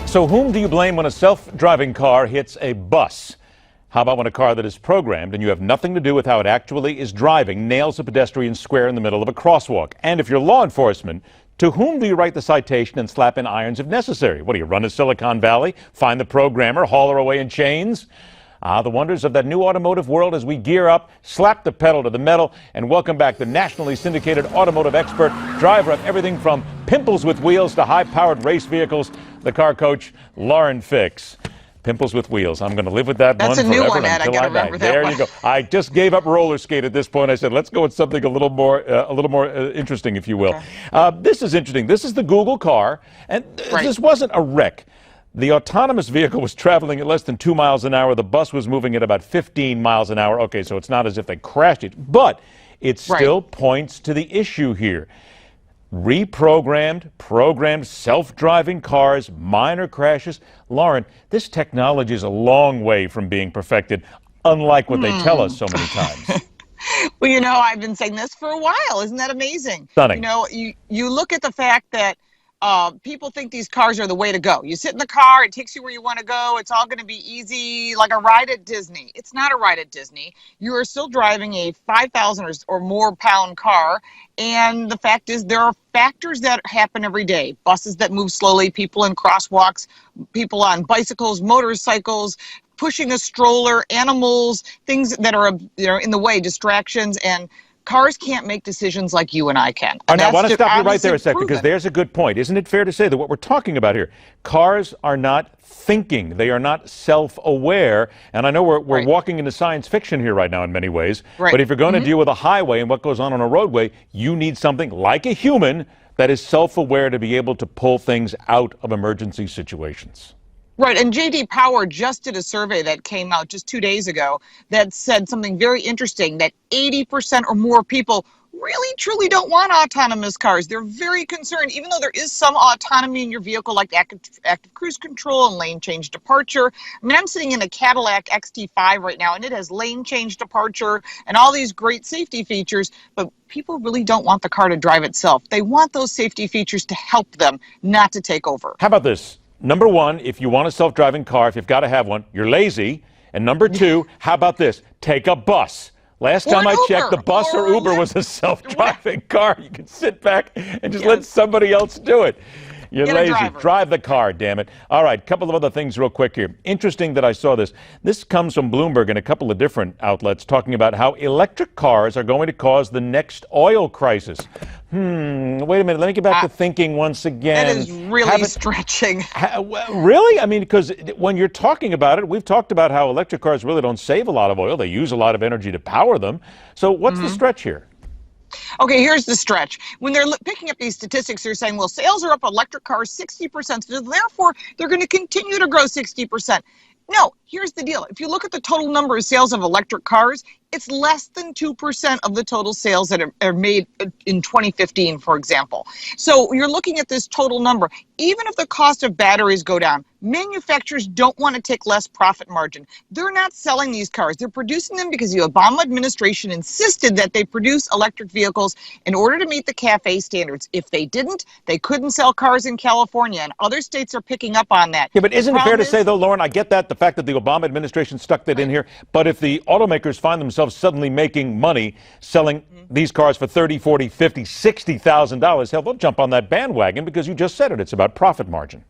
So whom do you blame when a self-driving car hits a bus? How about when a car that is programmed and you have nothing to do with how it actually is driving nails a pedestrian square in the middle of a crosswalk? And if you're law enforcement, to whom do you write the citation and slap in irons if necessary? What do you run to Silicon Valley, find the programmer, haul her away in chains? The wonders of that new automotive world as we gear up, slap the pedal to the metal, and welcome back the nationally syndicated automotive expert, driver of everything from pimples with wheels to high-powered race vehicles, the car coach, Lauren Fix. Pimples with wheels. I'm going to live with that one forever. That's a new one, Ed. I until got to I die. remember that There one. you go. I just gave up roller skate at this point. I said, let's go with something a little more interesting, if you will. Okay. This is interesting. This is the Google car, and this wasn't a wreck. The autonomous vehicle was traveling at less than 2 miles an hour. The bus was moving at about 15 miles an hour. Okay, so it's not as if they crashed it, but it still points to the issue here. Programmed, self-driving cars, minor crashes. Lauren, this technology is a long way from being perfected, unlike what they tell us so many times. Well, you know, I've been saying this for a while. Isn't that amazing? Stunning. You know, you look at the fact that people think these cars are the way to go. You sit in the car, it takes you where you want to go. It's all going to be easy, like a ride at Disney. It's not a ride at Disney. You are still driving a 5,000 or more pound car. And the fact is, there are factors that happen every day. Buses that move slowly, people in crosswalks, people on bicycles, motorcycles, pushing a stroller, animals, things that are in the way, distractions, and cars can't make decisions like you and I can. And I want to stop you right there a second, proven. because there's a good point. Isn't it fair to say that what we're talking about here, cars are not thinking, they are not self-aware, and I know we're walking into science fiction here right now in many ways, but if you're going to deal with a highway and what goes on a roadway, you need something like a human that is self-aware to be able to pull things out of emergency situations. Right, and J.D. Power just did a survey that came out just 2 days ago that said something very interesting, that 80% or more people really, truly don't want autonomous cars. They're very concerned, even though there is some autonomy in your vehicle, like active cruise control and lane change departure. I mean, I'm sitting in a Cadillac XT5 right now, and it has lane change departure and all these great safety features, but people really don't want the car to drive itself. They want those safety features to help them, not to take over. How about this? Number one, if you want a self-driving car, if you've got to have one, you're lazy. And number two, how about this? Take a bus. Last time I checked, the bus or Uber was a self-driving car. You can sit back and just let somebody else do it. You're lazy. Drive the car, damn it. All right, couple of other things real quick here. Interesting that I saw this. This comes from Bloomberg and a couple of different outlets talking about how electric cars are going to cause the next oil crisis. Wait a minute. Let me get back to thinking once again. That is really stretching. Really? I mean, because when you're talking about it, we've talked about how electric cars really don't save a lot of oil. They use a lot of energy to power them. So what's the stretch here? Okay, here's the stretch. When they're picking up these statistics, they're saying, well, sales are up electric cars 60%, so therefore they're going to continue to grow 60%. No, here's the deal. If you look at the total number of sales of electric cars, it's less than 2% of the total sales that are made in 2015, for example. So you're looking at this total number. Even if the cost of batteries go down, manufacturers don't want to take less profit margin. They're not selling these cars. They're producing them because the Obama administration insisted that they produce electric vehicles in order to meet the CAFE standards. If they didn't, they couldn't sell cars in California, and other states are picking up on that. Yeah, but isn't it fair to say, though, Lauren, I get that, the fact that the Obama administration stuck that in here, but if the automakers find themselves suddenly making money selling these cars for $30,000, $40,000, $50,000, $60,000, hell, they'll jump on that bandwagon because you just said it. It's about profit margin.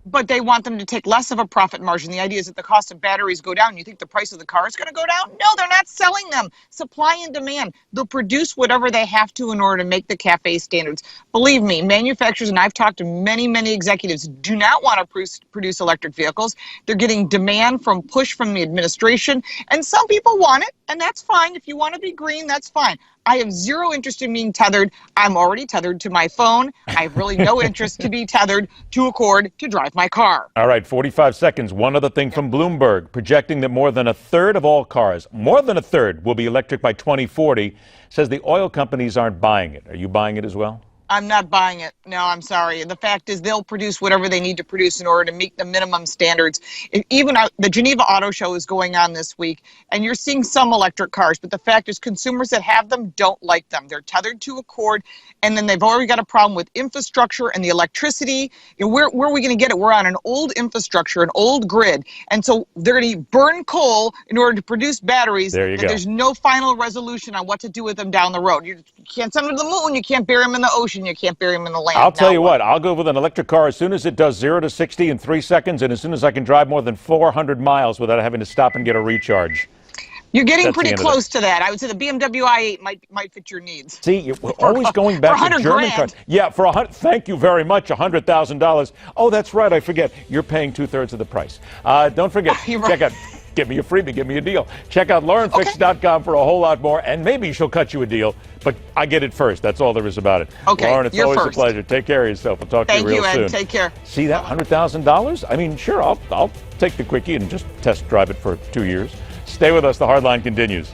But they want them to take less of a profit margin. The idea is that the cost of batteries go down. You think the price of the car is going to go down? No, they're not selling them. Supply and demand. They'll produce whatever they have to in order to make the CAFE standards. Believe me, manufacturers, and I've talked to many, many executives, do not want to produce electric vehicles. They're getting demand from push from the administration, and some people want it, and that's fine. If you want to be green, that's fine. I have zero interest in being tethered. I'm already tethered to my phone. I have really no interest to be tethered to a cord to drive my car. All right, 45 seconds. One other thing from Bloomberg, projecting that more than a third of all cars, more than a third, will be electric by 2040, says the oil companies aren't buying it. Are you buying it as well? I'm not buying it. No, I'm sorry. The fact is they'll produce whatever they need to produce in order to meet the minimum standards. Even the Geneva Auto Show is going on this week, and you're seeing some electric cars, but the fact is consumers that have them don't like them. They're tethered to a cord, and then they've already got a problem with infrastructure and the electricity. Where are we going to get it? We're on an old infrastructure, an old grid, and so they're going to burn coal in order to produce batteries. There you go. There's no final resolution on what to do with them down the road. You can't send them to the moon. You can't bury them in the ocean. You can't bury them in the land. I'll tell you what, I'll go with an electric car as soon as it does 0 to 60 in 3 seconds, and as soon as I can drive more than 400 miles without having to stop and get a recharge. You're getting That's pretty close to that. I would say the BMW i8 might fit your needs. See, we're always going back to German cars. Yeah, thank you very much, $100,000. Oh, that's right, I forget. You're paying 2/3 of the price. Don't forget, check out. Give me a freebie, give me a deal. Check out laurenfix.com for a whole lot more, and maybe she'll cut you a deal, but I get it first. That's all there is about it. Okay, Lauren, it's you're always first. a pleasure. Take care of yourself. We'll talk to you real soon. Thank you, Ed. Take care. See that $100,000? I mean, sure, I'll take the quickie and just test drive it for 2 years. Stay with us. The Hardline continues.